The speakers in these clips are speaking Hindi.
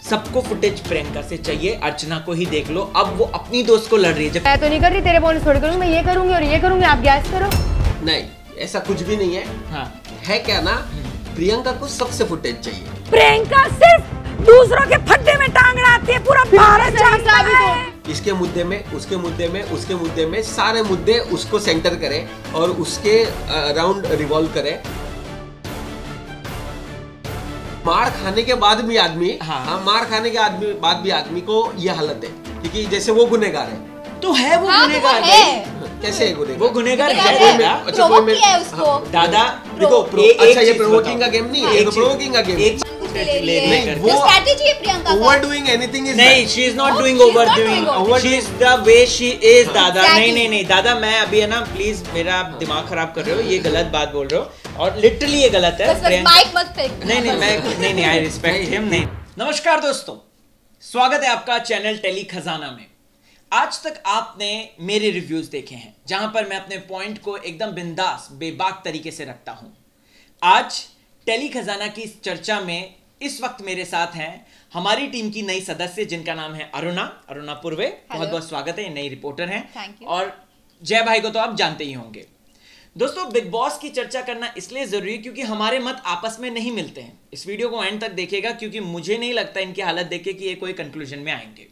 सबको फुटेज प्रियंका से चाहिए, अर्चना को ही देख लो। अब वो अपनी दोस्त को लड़ रही है। मैं तो नहीं कर रही, तेरे बोनस थोड़ी करूंगी, मैं ये करूंगी और ये करूंगी, आप गैस करो। नहीं, ऐसा कुछ भी नहीं है। हाँ है क्या ना, प्रियंका को सबसे फुटेज चाहिए। प्रियंका सिर्फ दूसरों के फड्डे में टांग अड़ाती है, पूरा भारत जानता है। इसके मुद्दे में, उसके मुद्दे में, उसके मुद्दे में, सारे मुद्दे उसको सेंटर करे और उसके अराउंड रिवॉल्व करे। मार खाने के बाद भी आदमी, हाँ, मार खाने के बाद भी आदमी को ये हालत है, क्योंकि जैसे वो गुनहगार है। तो है वो गुनहगार कैसे है गुनहगार? वो गुनहगार है। अच्छा कोई में उसको दादा देखो, अच्छा ये प्रोवोकिंग का गेम नहीं है, ये तो प्रोवोकिंग का गेम। नहीं, वो स्ट्रैटेजी है प्रियंका का। ओवर डूइंग एनीथिंग इज नहीं, she is not doing over doing, she is the way she is. दादा नहीं दादा, मैं अभी है ना, प्लीज मेरा दिमाग खराब कर रहे हो, ये गलत बात बोल रहे हो और लिटरली ये गलत है। माइक मत फेंक। नहीं आई रिस्पेक्ट हिम। नहीं, नमस्कार दोस्तों, स्वागत है आपका चैनल टेली खजाना में। आज तक आपने मेरे रिव्यूज देखे हैं जहां पर मैं अपने पॉइंट को एकदम बिंदास बेबाक तरीके से रखता हूं। आज टेली खजाना की इस चर्चा में इस वक्त मेरे साथ हैं हमारी टीम की नई सदस्य जिनका नाम है अरुणा पूर्वे। बहुत बहुत स्वागत है, नई रिपोर्टर हैं। और जय भाई को तो आप जानते ही होंगे। दोस्तों, बिग बॉस की चर्चा करना इसलिए जरूरी है क्योंकि हमारे मत आपस में नहीं मिलते हैं। इस वीडियो को एंड तक देखिएगा क्योंकि मुझे नहीं लगता इनकी हालत देख के कि ये कोई कंक्लूजन में आएंगे।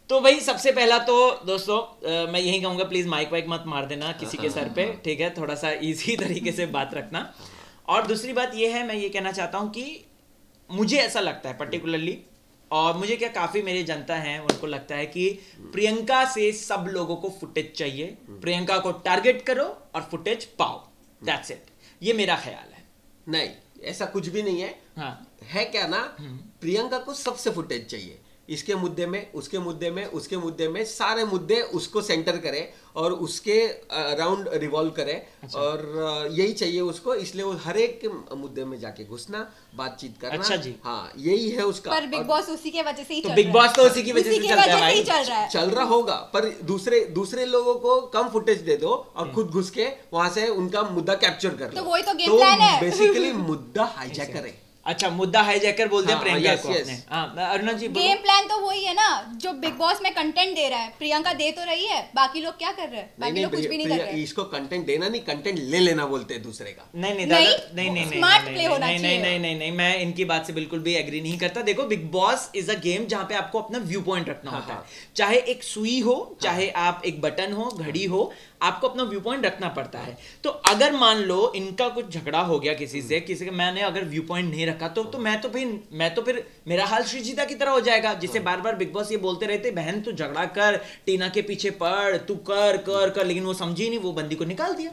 तो भाई सबसे पहला तो दोस्तों मैं यही कहूंगा, प्लीज माइक वाइक मत मार देना किसी के सर पे, ठीक है? थोड़ा सा इजी तरीके से बात रखना। और दूसरी बात ये है, मैं ये कहना चाहता हूं कि मुझे ऐसा लगता है पर्टिकुलरली, और मुझे क्या काफी मेरी जनता है उनको लगता है कि प्रियंका से सब लोगों को फुटेज चाहिए। प्रियंका को टारगेट करो और फुटेज पाओ, दैट्स इट। ये मेरा ख्याल है। नहीं, ऐसा कुछ भी नहीं है। हाँ, है क्या ना, प्रियंका को सबसे फुटेज चाहिए। इसके मुद्दे में, उसके मुद्दे में, उसके मुद्दे में, सारे मुद्दे उसको सेंटर करे और उसके अराउंड रिवॉल्व करे। अच्छा। और यही चाहिए उसको, इसलिए वो हर एक मुद्दे में जाके घुसना, बातचीत करना। अच्छा जी, हाँ, यही है उसका। पर बिग बॉस उसी के वजह से ही तो बिग बॉस तो उसी की वजह से चलता है भाई। चल रहा होगा, पर दूसरे लोगों को कम फुटेज दे दो और खुद घुस के वहां से उनका मुद्दा कैप्चर कर लो। तो वही तो गेम प्लान है। बेसिकली मुद्दा हाईजैक करे। अच्छा, मुद्दा हाईजैकर बोलते हैं प्रियंका को आपने। हाँ, अरुणा जी गेम प्लान तो वही है ना, जो बिग बॉस में कंटेंट दे रहा है, प्रियंका दे तो रही है, बाकी लोग क्या कर रहे हैं? बाकी लोग कुछ भी नहीं कर रहे हैं। इसको कंटेंट देना नहीं, कंटेंट ले लेना बोलते हैं दूसरे का। नहीं, स्मार्ट प्ले होना चाहिए। नहीं, मैं इनकी बात से बिल्कुल भी एग्री नहीं करता। देखो, big boss is a game जहां पे आपको अपना व्यू पॉइंट रखना होता है। चाहे एक सुई हो, चाहे आप एक बटन हो, घड़ी हो, आपको अपना व्यू पॉइंट रखना पड़ता है। तो अगर मान लो इनका कुछ झगड़ा हो गया किसी से, किसी का मैंने अगर व्यू पॉइंट नहीं रखा तो मैं तो फिर मेरा हाल श्रीजीता की तरह हो जाएगा, जिसे बार बार बिग बॉस ये बोलते रहते, बहन तू झगड़ा कर, टीना के पीछे पड़, तू कर, लेकिन वो समझी नहीं, वो बंदी को निकाल दिया।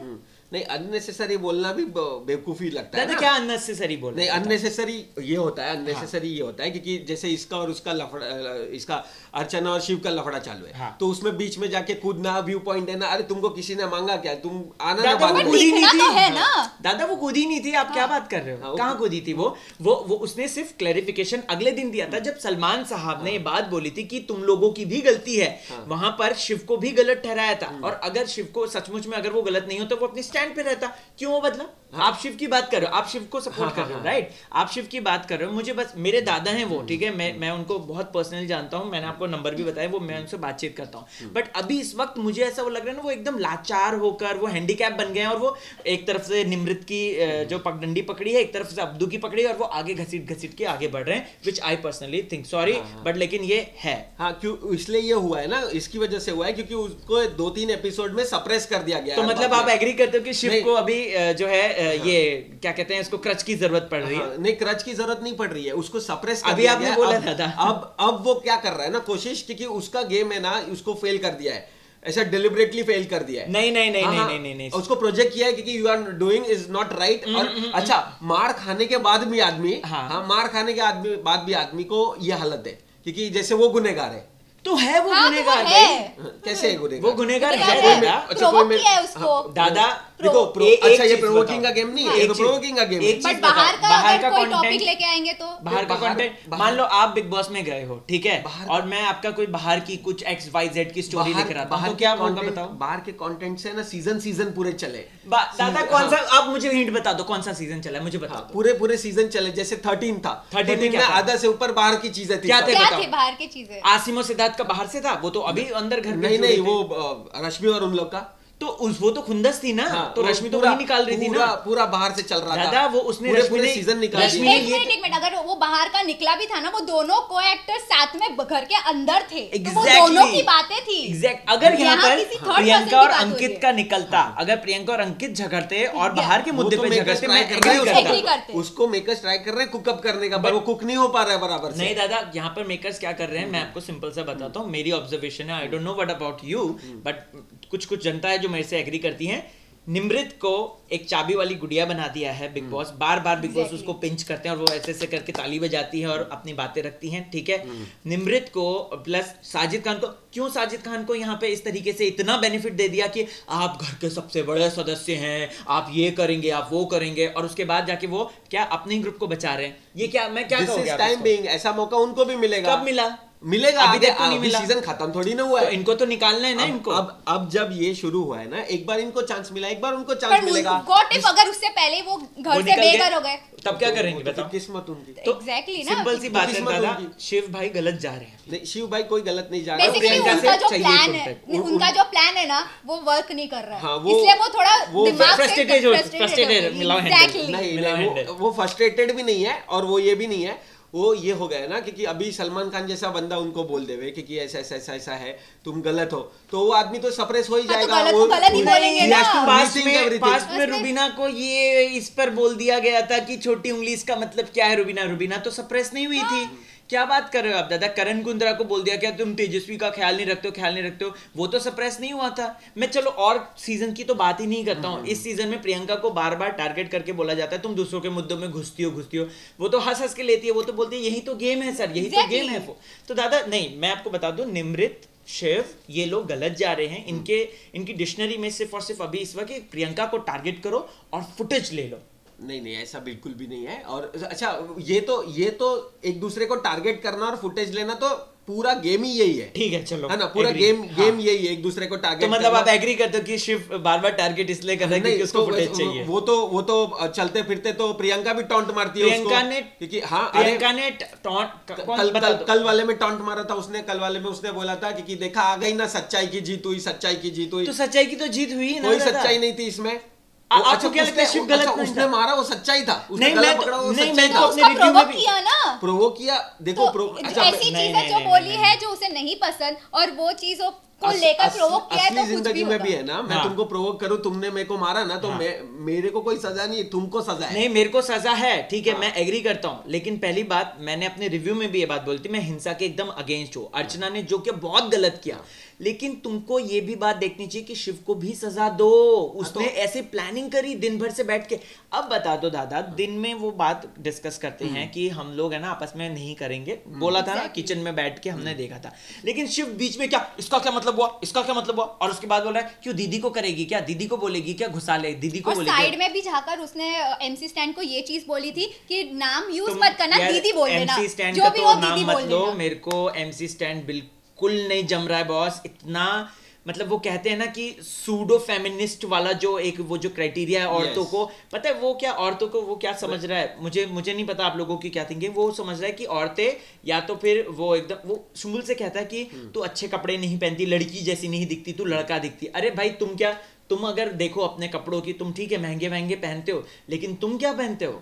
नहीं, अननेसेसरी बोलना भी बेवकूफी लगता है ना। क्या अननेसेसरी बोल? नहीं, अननेसेसरी ये होता है, ये होता है क्योंकि जैसे इसका और उसका लफड़ा, इसका अर्चना और शिव का लफड़ा चालू है। हाँ। तो उसमें बीच में जाके कूदना, व्यू पॉइंट देना। अरे तुमको किसी ने मांगा क्या? तुम आना ना, वो कूदी नहीं थी। है ना दादा, वो कूदी नहीं थी। आप क्या बात कर रहे हो? कहाँ कूदी थी वो उसने सिर्फ क्लैरिफिकेशन अगले दिन दिया था जब सलमान साहब ने ये बात बोली थी कि तुम लोगों की भी गलती है। वहां पर शिव को भी गलत ठहराया था, और अगर शिव को सचमुच में अगर वो गलत नहीं होता, वो अपने स्टैंड पे रहता। क्यों वो बदला? आप शिव की बात कर रहे हो, आप शिव को सपोर्ट कर रहे हो, राइट? आप शिव की बात कर रहे हो। मुझे बस, मेरे दादा हैं वो, ठीक है, मैं उनको बहुत पर्सनली जानता हूं, मैंने आपको नंबर भी बताया, वो मैं उनसे बातचीत करता हूं। बट अभी इस वक्त मुझे ऐसा वो लग रहा है ना, वो एकदम लाचार होकर वो हैंडीकैप बन गए हैं, और वो एक तरफ से निमृत की जो पगडंडी पकड़ी है, एक तरफ से अब्दू की पकड़ी है, और वो आगे घसीट के आगे बढ़ रहे हैं, which I personally think, sorry but लेकिन ये है। हाँ, क्यों इसलिए ये हुआ है ना, इसकी वजह से हुआ है क्योंकि उसको 2-3 एपिसोड में सप्रेस कर दिया गया। तो मतलब आप एग्री करते हो कि शिव को अभी जो है ये क्या कहते हैं, इसको क्रच की जरूरत पड़ रही है? नहीं, क्रच की जरूरत नहीं पड़ रही है, उसको सप्रेस कर अभी दिया आपने बोला था। अब वो क्या कर रहा है ना, कोशिश, क्योंकि उसका गेम है ना, उसको फेल कर दिया है, ऐसा डिलिबरेटली फेल कर दिया है। नहीं, उसको प्रोजेक्ट किया है क्योंकि you are doing is not right. और अच्छा, मार खाने के बाद भी आदमी, मार खाने के बाद भी आदमी को ये हालत है, क्योंकि जैसे वो गुनहगार है। तो है वो गुनहगार भाई। कैसे है गुनहगार? वो गुनहगार है। अच्छा कोई में उसको दादा देखो अच्छा ये प्रोवोकिंग का गेम नहीं है, ये तो प्रोवोकिंग का गेम है। बट बाहर का कोई टॉपिक लेके आएंगे तो बाहर का कंटेंट, मान लो आप बिग बॉस में गए हो, ठीक है, और मैं आपका कोई बाहर की कुछ XYZ की स्टोरी लेकर आता हूं, तो क्या होगा बताओ? बाहर के कंटेंट से ना सीजन पूरे चले। दादा कौन सा, आप मुझे हिंट बता दो, कौन सा सीजन चला है मुझे बता दो। पूरे सीजन चले, जैसे 13 था, 13 में आधा से ऊपर बाहर की चीजें थी। क्या थे बाहर की चीजें? आसिम और सिद्धार्थ का बाहर से था, वो तो अभी अंदर घर में नहीं वो रश्मि और उन लोग का तो वो तो खुंदस थी ना, तो रश्मि तो वही निकाल रही थी ना, पूरा बाहर से चल रहा था दादा। वो उसने पूरे सीजन निकाल दिया। एक मिनट, अगर वो बाहर का निकला भी था ना, वो दोनों को एक्टर साथ में घर के अंदर थे, तो वो दोनों की बातें थी। अगर यहाँ पर प्रियंका और अंकित का निकलता, अगर प्रियंका और अंकित झगड़ते और बाहर के मुद्दे पे झगड़ते, मैं एग्री करते। उसको मेकर्स ट्राई कर रहे हैं कुकअप करने का, पर वो कुक नहीं हो पा रहा है बराबर से। नहीं दादा, यहाँ पर मेकर्स क्या कर रहे हैं, मैं आपको सिंपल सा बताता हूँ, मेरी ऑब्जर्वेशन है, I don't know what about you, but कुछ जनता है जो मेरे से एग्री करती है। निमृत को एक चाबी वाली गुड़िया बना दिया है बिग बॉस, बार बिग बॉस उसको पिंच करते हैं और वो ऐसे करके ताली बजाती है और अपनी बातें रखती हैं, ठीक है। निमृत को प्लस साजिद खान को, क्यों साजिद खान को यहाँ पे इस तरीके से इतना बेनिफिट दे दिया कि आप घर के सबसे बड़े सदस्य हैं, आप ये करेंगे, आप वो करेंगे, और उसके बाद जाके वो क्या अपने ग्रुप को बचा रहे हैं? ये क्या, मैं क्या कहूँगा, टाइम बीइंग ऐसा मौका उनको भी मिलेगा। कब मिला? मिलेगा अभी तक तो नहीं मिला, सीजन खत्म थोड़ी ना हुआ है, तो इनको तो निकालना है ना इनको। अब जब ये शुरू हुआ है ना, एक बार इनको चांस मिला, एक बार उनको चांस मिलेगा। व्हाट इफ अगर उससे पहले वो घर से बेघर हो गए, तब क्या करेंगे बताओ? किस्मत उनकी। तो एग्जैक्टली ना, सिंपल सी बात है दादा, शिव भाई गलत जा रहे हैं। नहीं, शिव भाई कोई गलत नहीं जा रहा है। बेसिकली उनका जो प्लान है ना, वो वर्क नहीं कर रहा है, इसलिए वो थोड़ा दिमाग से वो फ्रस्ट्रेटेड भी नहीं है, और वो ये भी नहीं है, वो ये हो गया ना क्योंकि अभी सलमान खान जैसा बंदा उनको बोल देवे कि ऐसा है, तुम गलत हो, तो वो आदमी तो सप्रेस हो ही जाएगा। वो गलत ही बोलेंगे ना। पास्ट में रुबीना को ये इस पर बोल दिया गया था कि छोटी उंगली, इसका मतलब क्या है? रुबीना तो सप्रेस नहीं हुई थी। क्या बात कर रहे हो आप दादा? करण कुंद्रा को बोल दिया क्या तुम तेजस्वी का ख्याल नहीं रखते हो, वो तो सप्रेस नहीं हुआ था। मैं चलो और सीजन की तो बात ही नहीं करता हूँ। इस सीजन में प्रियंका को बार बार टारगेट करके बोला जाता है तुम दूसरों के मुद्दों में घुसती हो, वो तो हंस के लेती है, वो तो बोलती है यही तो गेम है सर, यही तो गेम है। तो दादा नहीं, मैं आपको बता दूं, निमृत, शिव, ये लोग गलत जा रहे हैं। इनकी डिक्शनरी में सिर्फ और सिर्फ अभी इस वक्त प्रियंका को टारगेट करो और फुटेज ले लो। नहीं ऐसा बिल्कुल भी नहीं है। और अच्छा ये तो एक दूसरे को टारगेट करना और फुटेज लेना तो पूरा गेम ही यही है, ठीक है चलो, है ना, पूरा गेम यही है, एक दूसरे को टारगेट। तो मतलब आप एग्री करते हो कि शिव बार टारगेट इसलिए कर रहा है क्योंकि उसको फुटेज चाहिए? वो तो चलते फिरते तो प्रियंका भी टॉन्ट मारती है उसको, क्योंकि प्रियंका ने टॉन्ट कल वाले में टॉन्ट मारा था उसने, कल वाले में उसने बोला था कि देखा आ गई ना सच्चाई की जीत हुई, तो सच्चाई की तो जीत हुई ना, कोई सच्चाई नहीं थी इसमें। आपको क्या लगता है शिव गलत नहीं था? उसने मारा वो सच्चाई था, उसने गला पकड़ा वो सच्चाई था। अपने रिव्यू में भी प्रोवोक किया, देखो ऐसी चीजें जो बोली है जो उसे नहीं पसंद और वो चीजों को लेकर प्रोवोक किया है, तो कुछ भी जिंदगी में भी है ना, मैं तुमको प्रोवोक करूं, तुमने मेरे को मारा ना, तो मेरे को कोई सजा नहीं है, तुमको सजा है। नहीं मेरे को सजा है, ठीक है, मैं एग्री करता हूं, लेकिन पहली बात मैंने अपने रिव्यू में भी ये बात बोली थी, मैं हिंसा के एकदम अगेंस्ट हूं। अर्चना ने जो कि बहुत गलत किया, लेकिन तुमको ये भी बात देखनी चाहिए कि शिव को भी सजा दो। उसने ऐसे प्लानिंग करी दिन भर से बैठ के। अब बता दो दादा, दिन में वो बात डिस्कस करते हैं कि हम लोग है ना आपस में नहीं करेंगे, बोला था ना किचन में बैठ के हमने देखा था, लेकिन शिव बीच में क्या, इसका क्या मतलब हुआ, इसका क्या मतलब हुआ, और उसके बाद बोल रहा है क्यों दीदी को करेगी क्या, दीदी को बोलेगी क्या, घुसा ले दीदी को बोलेगी। साइड में भी जाकर उसने एमसी स्टैंड को ये चीज बोली थी कि नाम यूज मत करना, दीदी बोल देना, एमसी स्टैंड जो का भी तो हो नाम दीदी मत बोल लो, देना। मेरे को एमसी स्टैंड बिल्कुल नहीं जम रहा है बॉस। इतना मतलब वो कहते हैं ना कि सूडो फेमिनिस्ट वाला जो एक वो जो क्राइटेरिया है औरतों को, पता है वो क्या, औरतों को वो क्या समझ रहा है, मुझे नहीं पता आप लोगों की क्या थिंकिंग। वो समझ रहा है कि औरतें या तो फिर वो एकदम वो शुमुल से कहता है कि तू अच्छे कपड़े नहीं पहनती, लड़की जैसी नहीं दिखती, तू लड़का दिखती। अरे भाई तुम अगर देखो अपने कपड़ों की, तुम ठीक है महंगे पहनते हो, लेकिन तुम क्या पहनते हो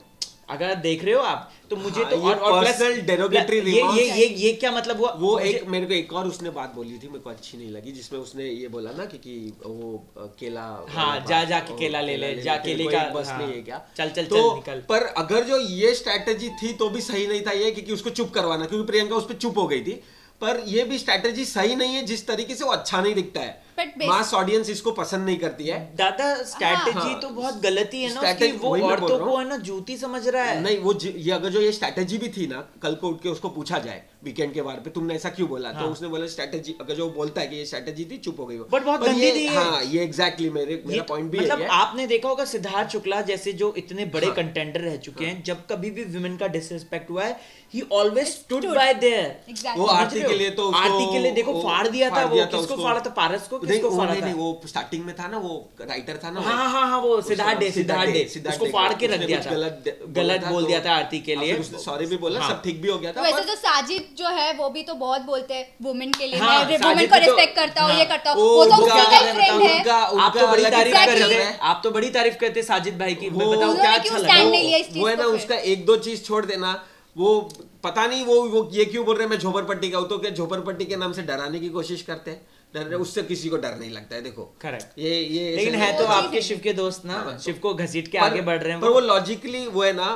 अगर देख रहे हो आप, तो मुझे तो और पर्सनल डेरोगेटरी रिमार्क्स ये क्या मतलब हुआ? वो एक मेरे को एक और उसने बात बोली थी, मेरे को अच्छी नहीं लगी, जिसमें उसने ये बोला ना कि वो केला, हाँ जा के केला ले जा, केले का बस नहीं है क्या, चल निकल। पर अगर जो ये स्ट्रैटेजी थी तो भी सही नहीं था ये, क्योंकि उसको चुप करवाना, क्योंकि प्रियंका उस पर चुप हो गई थी। पर ये भी स्ट्रैटेजी सही नहीं है, जिस तरीके से वो अच्छा नहीं दिखता है। Disrespect based. मास ऑडियंस इसको पसंद नहीं करती है दादा। स्ट्रैटेजी हाँ। तो बहुत गलती है ना उसकी, Strategy- वो वही मैं बोल औरतों रहा को हूँ। है ना जूती समझ रहा है। नहीं वो ये अगर जो ये स्ट्रैटेजी भी थी ना, कल को उठ के उसको पूछा जाए वीकेंड के बारे पे तुमने ऐसा क्यों बोला, हाँ। तो उसने बोला स्ट्रैटेजी, अगर जो बोलता है कि ये स्ट्रैटेजी थी, चुप हो गई वो। बट बहुत पर गंदी ये थी ये। हाँ ये एग्जैक्टली मेरा पॉइंट भी मतलब यही है। आपने देखा होगा सिद्धार्थ शुक्ला जैसे जो इतने बड़े हाँ। कंटेंडर रह चुके हैं, जब कभी भी विमेन का डिसरिस्पेक्ट हुआ है, ही always stood by there. Exactly. वो आरती के लिए तो उसको आरती के लिए देखो वो फाड़ दिया था, वो किसको उसको। फाड़ा था? पारस को नहीं, किसको फाड़ा नहीं, था? नहीं, वो स्टार्टिंग में था ना, वो राइटर था ना, हाँ हाँ हाँ, वो सिद्धार्थ डे उसको फाड़ के रख दिया था, गलत बोल दिया था आरती के लिए। उसने सॉरी भी बोला, हाँ। सब ठीक भी हो गया था। वैसे पर- तो साजिद जो है वो भी तो बहुत बोलते हैं वुमेन के लिए, हाँ, मैं वुमेन साजिद को भी तो- रिस्पेक्ट करता हूँ, हाँ। ये करता हूँ, वो वो तो उनका- उसका फ्रेंड है। आप तो बड़ी अलग तारीफ ही कर रहे चल थे, रहा है। आप तो बड़ी तारीफ करते साजिद भाई की। मैं वो- बताऊं उन्होंने क्या क्यों अच्छा stand लगा। नहीं लिया इस चीज वो है ना, को फिर? उसका एक दो चीज छोड़ देना, वो पता नहीं वो ये क्यों बोल रहे हैं मैं झोपड़पट्टी का हूं, तो क्या झोपड़पट्टी के नाम से डराने की कोशिश करते हैं? उससे किसी को डर नहीं लगता है। देखो करेक्ट। ये लेकिन ऐसे- है तो वो चीज़ आपके है। शिव के दोस्त ना, हाँ, शिव को घसीट के पर- आगे बढ़ रहे हैं पर वो लॉजिकली वो है ना,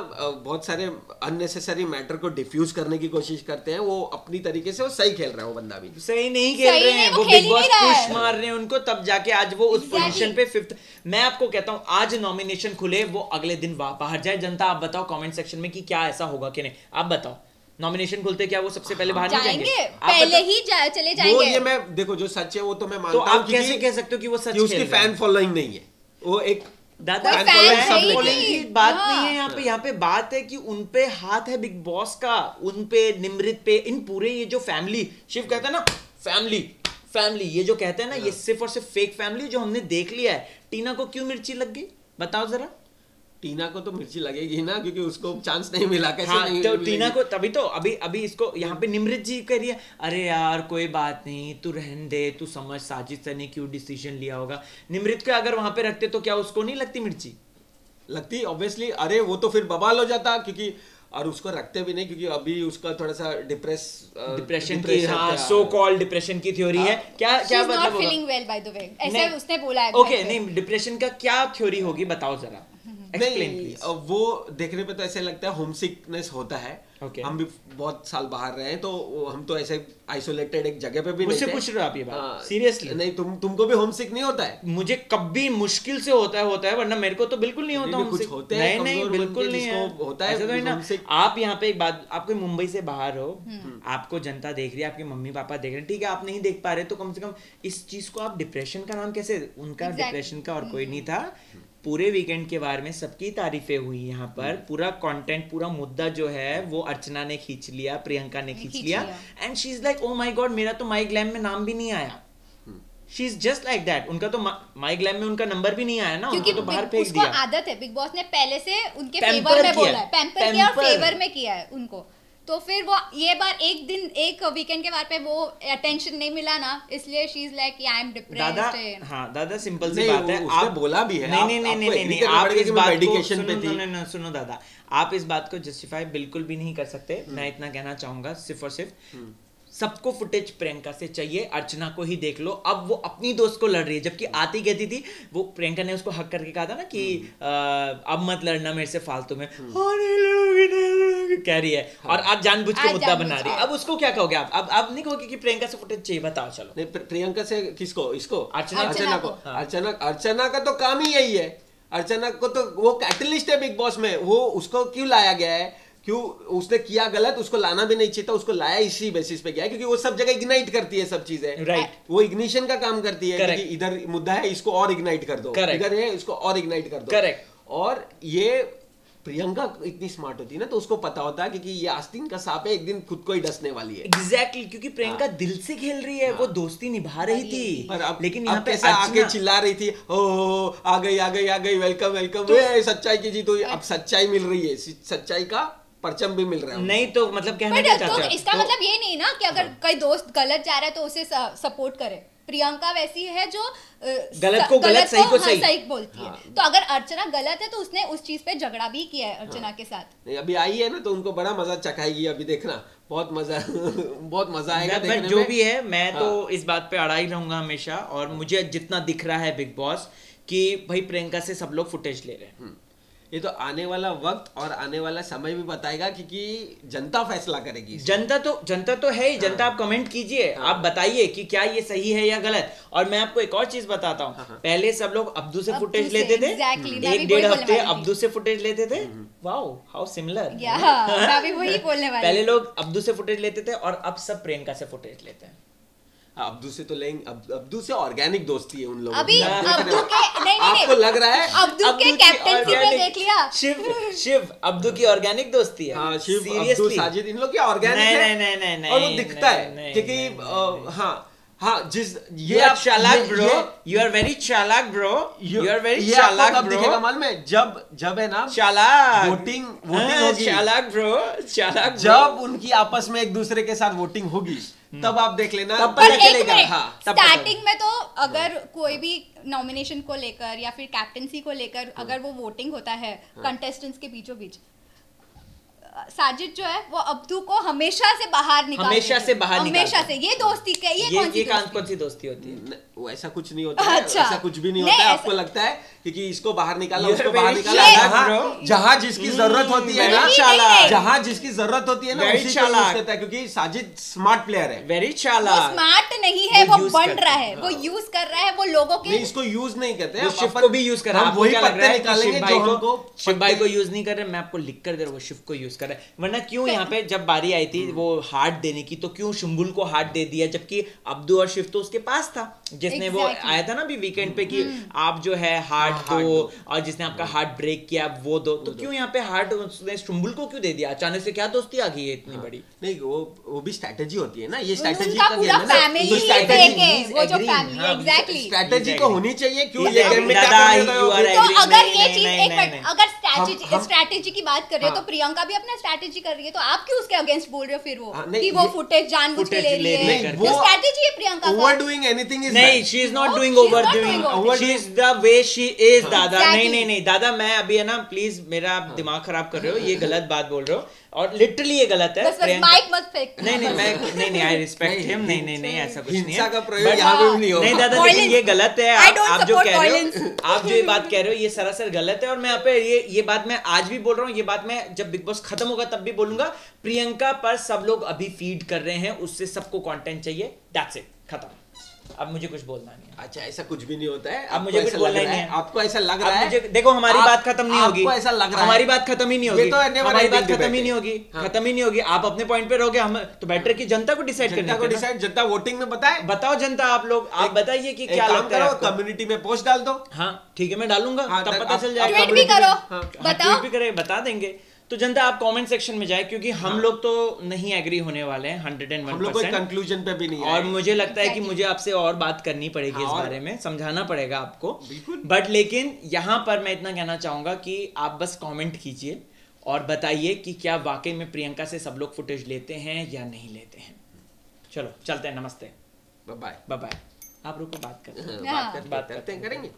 बहुत सारे अननेसेसरी मैटर को डिफ्यूज करने की कोशिश करते हैं। वो अपनी तरीके से वो सही खेल रहा है वो बंदा भी। सही नहीं खेल सही रहे नहीं, हैं, वो वो खेल बिग ही बॉस नहीं रहा पुश है। मार रहे हैं उनको, तब जाके आज वो उस Exactly. पोजीशन पे 5th। मैं आपको कहता हूं आज नॉमिनेशन खुले, वो अगले दिन बाहर जाए। जनता आप बताओ कमेंट सेक्शन में कि क्या ऐसा होगा कि नहीं, आप बताओ। नॉमिनेशन खुलते क्या वो सबसे पहले बाहर नहीं जाएंगे, जाएंगे? आप पहले बताओ। ही चले वो जाएंगे। ये मैं देखो जो सच है वो तो मैं तो मानता हूँ, आप कैसे कह सकते हो कि वो सच कि उसकी खेल रहा है? फैन फॉलोइंग नहीं है, वो एक दादा कोई fan fan following है सब ही लेके फॉलोइंग नहीं। की बात हाँ। नहीं है यहाँ पे बात है कि उन पे हाथ है बिग बॉस का, उन पे निमृत पे, इन पूरे ये जो फैमिली, शिव कहता है ना फैमिली फैमिली, ये जो कहते हैं ना, ये सिर्फ और सिर्फ फेक फैमिली जो हमने देख लिया है। टीना को क्यों मिर्ची लग गई बताओ जरा? टीना को तो मिर्ची लगेगी ना, क्योंकि उसको चांस नहीं मिला। कैसे हाँ, नहीं तो मिलेगी? टीना को तभी तो अभी इसको यहाँ पे निमृत जी कह रही है, अरे यार कोई बात नहीं, तू रहन दे, तू समझ साजिद सर ने क्यों डिसीजन लिया होगा। निमृत को अगर वहां पे रखते तो क्या उसको नहीं लगती मिर्ची? लगती ऑब्वियसली, अरे वो तो फिर बवाल हो जाता, क्योंकि और उसको रखते भी नहीं, क्योंकि अभी उसका थोड़ा सा डिप्रेशन की, हाँ, सो कॉल्ड डिप्रेशन की थ्योरी है। क्या She क्या is not मतलब होगा? feeling well by the way, ऐसे नहीं। उसने बोला है। ओके, नहीं डिप्रेशन का क्या थ्योरी होगी बताओ जरा, एक्सप्लेन नहीं, प्लीज। वो देखने पे तो ऐसे लगता है होम सिकनेस होता है। Okay. हम भी बहुत साल बाहर रहे हैं, तो हम तो ऐसे आइसोलेटेड एक जगह पे भी मुझसे नहीं थे। पूछ रहे हो आप ये बात? हाँ, Seriously? नहीं, तुमको भी होम सिक नहीं होता है? मुझे कभी मुश्किल से होता है, वरना मेरे को तो बिल्कुल नहीं होता भी कुछ homesick। होते हैं नहीं कमजोर बिल्कुल बन के नहीं है, जिसको होता है ऐसा तो नहीं ना। homesick। आप यहाँ पे एक बात, आप कोई मुंबई से बाहर हो, आपको जनता देख रही है, आपके मम्मी पापा देख रहे हैं, ठीक है आप नहीं देख पा रहे, तो कम से कम इस चीज को आप डिप्रेशन का नाम कैसे, उनका Exactly. डिप्रेशन का और कोई नहीं था। पूरे वीकेंड के बारे में सबकी तारीफें हुई यहाँ पर, पूरा कंटेंट, पूरा मुद्दा जो है वो अर्चना ने खींच लिया, प्रियंका ने खींच लिया, and she is like oh my God, मेरा तो माई ग्लैम में नाम भी नहीं आया। She is just like that. उनका तो माई ग्लैम में उनका नंबर भी नहीं आया ना, क्योंकि उनको तो बाहर फेंक उसको दिया। आदत है, बिग बॉस ने पहले से उनके Pamper फेवर में किया बोला है, पैम्पर किया और Pamper। फेवर में किया है उनको। तो फिर वो ये बार एक वीकेंड के बार पे वो अटेंशन नहीं मिला ना, इसलिए she is like I am दादा, डिप्रेस्ड। हाँ दादा, सिंपल सी नहीं, बात है। उसने आप बोला भी है, नहीं आप- नहीं नहीं आपको नहीं agree नहीं, करना आप पड़ेगा इस कि मैं बात को medication पे थी। सुनो दादा, आप इस बात को जस्टिफाई बिल्कुल भी नहीं कर सकते। मैं इतना कहना चाहूंगा सिर्फ और सिर्फ सबको फुटेज प्रियंका से चाहिए, अर्चना को ही देख लो। अब वो अपनी दोस्त को लड़ रही है, जबकि आती कहती थी, वो प्रियंका ने उसको हक करके कहा था ना कि अब मत लड़ना मेरे से फालतू में, हाँ नहीं लड़ोगी, नहीं लड़ोगी कह रही है, और आज जानबूझ के आज मुद्दा जानबूझ बना रही है। के। अब उसको क्या कहोगे आप? अब नहीं कहोगे कि प्रियंका से फुटेज चाहिए? बताओ चलो। नहीं, प्रियंका से किसको? इसको अर्चना को। हाँ। अर्चना का तो काम ही यही है। अर्चना को तो वो कैटलिस्ट है बिग बॉस में, वो उसको क्यों लाया गया है? क्यों उसने किया गलत, उसको लाना भी नहीं चाहिए था, उसको लाया इसी बेसिस पे गया है, क्योंकि वो सब जगह इग्नाइट करती है सब चीजें। राइट, वो इग्निशन का काम करती है, Correct. क्योंकि इधर मुद्दा है, इसको और इग्नाइट कर दो, Correct. इधर है, इसको और इग्नाइट कर दो। Correct. और ये प्रियंका इतनी स्मार्ट होती है ना, तो उसको पता होता है कि ये आस्तीन का सांप है, एक दिन खुद को ही डसने वाली है। एग्जैक्टली, क्योंकि प्रियंका दिल से खेल रही है, वो दोस्ती निभा रही थी। पर अब लेकिन यहाँ अब पे कैसे आके अर्चना, चिल्ला रही थी, ओ आ गई वेलकम वेलकम, सच्चाई की जीत हुई। अब सच्चाई मिल रही है, सच्चाई का परचम भी मिल रहा है। नहीं तो मतलब कहना बट क्या तो चाहते हो? इसका मतलब ये नहीं ना कि अगर कोई दोस्त गलत जा रहा है तो उसे सपोर्ट करे। प्रियंका वैसी है जो गलत को गलत, सही को सही। सही बोलती है। तो अगर अर्चना गलत है तो उसने उस चीज पे झगड़ा भी किया है अर्चना के साथ। नहीं, अभी आई है ना, तो उनको बड़ा मजा चखाएगी, अभी देखना बहुत मजा बहुत मजा आएगा बट देखने जो में। भी है, मैं तो हाँ। इस बात पे अड़ा ही रहूंगा हमेशा, और मुझे जितना दिख रहा है बिग बॉस कि भाई प्रियंका से सब लोग फुटेज ले रहे हैं। ये तो आने वाला वक्त और आने वाला समय भी बताएगा, क्योंकि जनता फैसला करेगी। जनता तो है ही। जनता आप कमेंट कीजिए, आप बताइए कि क्या ये सही है या गलत। और मैं आपको एक और चीज बताता हूँ, पहले सब लोग अब्दू से फुटेज लेते थे, एक डेढ़ हफ्ते अब्दू से फुटेज लेते थे। Wow how similar. मैं भी वही बोलने वाली। पहले लोग अब्दू से फुटेज लेते थे और अब सब प्रियंका से फुटेज लेते हैं। अब्दू से तो लेंगे, अब्दू से ऑर्गेनिक दोस्ती है उन लोगों अभी अब्दू के नहीं आपको लग रहा है अब्दू के कैप्टनसी में देख लिया। शिव अब्दू की ऑर्गेनिक दोस्ती है। हाँ, शिव अब्दू साजिद इन लोग की ऑर्गेनिक है। नहीं और वो दिखता है क्योंकि हाँ जिस ये आप चालाक ब्रो, यू आर वेरी चालाक ब्रो, यू आर वेरी चालाक ब्रो। दिखेगा मालूम है जब है ना चालाक वोटिंग होगी, चालाक ब्रो, चालाक। जब उनकी आपस में एक दूसरे के साथ वोटिंग होगी तब आप देख लेना, तब पता चलेगा। हाँ, स्टार्टिंग में तो अगर कोई भी नॉमिनेशन को लेकर या फिर कैप्टनसी को लेकर अगर वो वोटिंग होता है कंटेस्टेंट्स के बीचों बीच, साजिद जो है वो अब्दू को हमेशा से बाहर निकाल हमेशा से ये दोस्ती क्या, ये कौन सी दोस्ती होती है? वो ऐसा कुछ नहीं होता है। अच्छा। ऐसा कुछ भी नहीं होता है। आपको लगता है क्योंकि इसको बाहर निकाला, उसको बाहर निकाला, जहाँ जिसकी जरूरत होती है ना, जहाँ जिसकी जरूरत होती है ना उसी को यूज करता है, क्योंकि साजिद स्मार्ट प्लेयर है। वेरी चालाक। स्मार्ट नहीं है, वो बन रहा है, वो यूज कर रहा है, वो लोगों के इसको यूज नहीं करते, शिव को भी यूज कर रहा है। वही पत्ते निकालेंगे जो हमको। शिव भाई को यूज नहीं कर रहे, मैं आपको लिख कर दे रहा हूँ, वो शिव को यूज कर रहा है। वरना क्यों यहाँ पे जब बारी आई थी वो हार्ट देने की, तो क्यों शुम्बुल को हार्ट दे दिया, जबकि अब्दू और शिव तो उसके पास था, जिसने वो आया था ना अभी वीकेंड पे कि आप जो है हार्ट दो, और जिसने आपका हार्ट ब्रेक किया वो दो। तो क्यों यहाँ पे हार्ट उसने शुम्बुल को क्यों दे दिया? अचानक से क्या दोस्ती आ गई है इतनी बड़ी? नहीं वो भी स्ट्रैटेजी होती है ना, ये स्ट्रैटेजी का गेम है ना, स्ट्रैटेजी को होनी चाहिए। क्यों ये गेम में तो अगर ये चीज अगर स्ट्रैटेजी की बात कर रहे हो तो प्रियंका भी अपना स्ट्रैटेजी कर रही है, तो आप क्यों उसके अगेंस्ट बोल रहे हो फिर वो कि वो फुटेज जानबूझ के ले रही है? वो स्ट्रैटेजी है प्रियंका का। ओवरडूइंग एनीथिंग इज नहीं, she is not doing overdoing, she is the way she is. दादा नहीं दादा, मैं अभी है ना, प्लीज मेरा दिमाग खराब कर रहे हो, ये गलत बात बोल रहे हो और लिटरली ये गलत है। माइक मत फेंक। नहीं आई रिस्पेक्ट हिम। नहीं ऐसा कुछ नहीं है, हिंसा का प्रयोग यहाँ पे भी नहीं होगा। नहीं दादा, लेकिन ये गलत है। आप जो कह रहे हो, आप जो ये बात कह रहे हो, ये सरासर गलत है। और मैं यहाँ पे ये बात मैं आज भी बोल रहा हूँ, ये बात मैं जब बिग बॉस खत्म होगा तब भी बोलूंगा। प्रियंका पर सब लोग अभी फीड कर रहे हैं, उससे सबको कंटेंट चाहिए, दैट्स इट, खत्म। अब मुझे कुछ बोलना नहीं है। अच्छा, ऐसा कुछ भी नहीं होता है। अब मुझे कुछ बोलना ही नहीं है। आपको ऐसा लग रहा है? देखो हमारी बात खत्म नहीं होगी। आपको ऐसा लग रहा है? हमारी बात खत्म ही नहीं होगी। हमारी बात खत्म ही नहीं होगी, खत्म ही नहीं होगी। आप अपने पॉइंट पे रहोगे, हम तो बेटर की जनता को डिसाइड करने। जनता वोटिंग में बताओ जनता, आप लोग आप बताइए कि क्या लगता है। कम्युनिटी में पोस्ट डाल दो। हाँ ठीक है, मैं डालूंगा, तब पता चल जाएगा। ट्वीट भी करो, ट्वीट भी करें, बता देंगे। तो जनता आप कमेंट सेक्शन में जाए, क्योंकि हम लोग तो नहीं एग्री होने वाले हैं 101%। हम लोग कोई कंक्लूजन पे भी नहीं है। और मुझे लगता है कि मुझे आपसे और बात करनी पड़ेगी इस बारे में, समझाना पड़ेगा आपको। बट लेकिन यहाँ पर मैं इतना कहना चाहूंगा कि आप बस कमेंट कीजिए और बताइए कि क्या वाकई में प्रियंका से सब लोग फुटेज लेते हैं या नहीं लेते हैं। चलो चलते हैं, नमस्ते, बाय बाय। आप रुको, बात करते हैं, करेंगे।